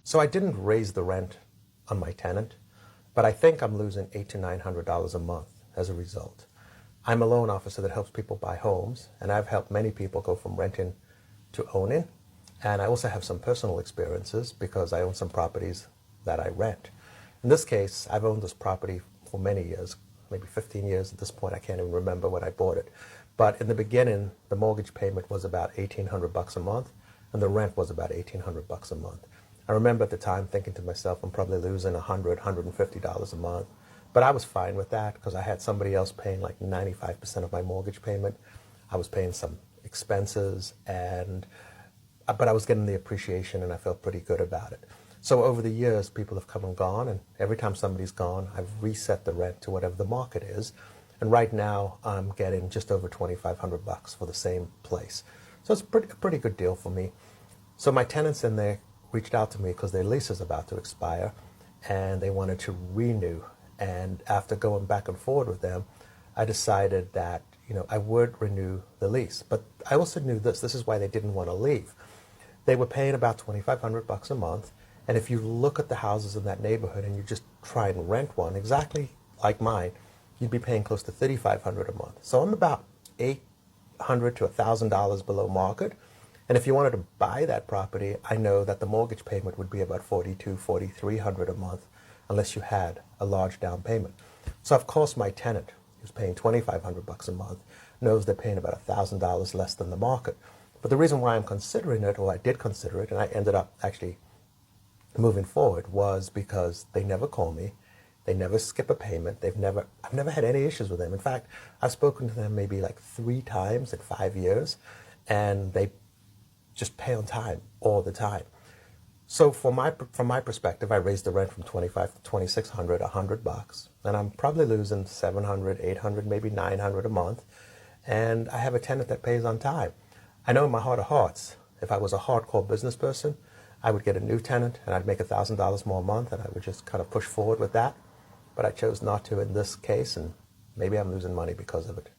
So I didn't raise the rent on my tenant, but I think I'm losing $800 to $900 a month as a result. I'm a loan officer that helps people buy homes, and I've helped many people go from renting to owning. And I also have some personal experiences because I own some properties that I rent. In this case, I've owned this property for many years, maybe 15 years at this point. I can't even remember when I bought it. But in the beginning, the mortgage payment was about $1,800 a month, and the rent was about $1,800 a month. I remember at the time thinking to myself, I'm probably losing $100, $150 a month. But I was fine with that because I had somebody else paying like 95% of my mortgage payment. I was paying some expenses, but I was getting the appreciation, and I felt pretty good about it. So over the years, people have come and gone, and every time somebody's gone, I've reset the rent to whatever the market is. And right now, I'm getting just over $2,500 for the same place. So it's a pretty good deal for me. So my tenants in there reached out to me because their lease is about to expire, and they wanted to renew. And after going back and forward with them, I decided that I would renew the lease. But I also knew this is why they didn't want to leave. They were paying about $2,500 a month. And if you look at the houses in that neighborhood and you just try and rent one exactly like mine, you'd be paying close to $3,500 a month. So I'm about $800 to $1,000 below market. And if you wanted to buy that property, I know that the mortgage payment would be about $4,200, $4,300 a month unless you had a large down payment. So of course my tenant, who's paying $2,500 a month, knows they're paying about $1,000 less than the market. But the reason why I'm considering it, or I did consider it, and I ended up actually moving forward, was because they never call me. They never skip a payment. I've never had any issues with them. In fact, I've spoken to them maybe like 3 times in 5 years, and they just pay on time all the time. So from my perspective, I raised the rent from $2,500 to $2,600, $100, and I'm probably losing $700, $800, maybe $900 a month. And I have a tenant that pays on time. I know in my heart of hearts, if I was a hardcore business person, I would get a new tenant and I'd make $1,000 more a month, and I would just kind of push forward with that. But I chose not to in this case, and maybe I'm losing money because of it.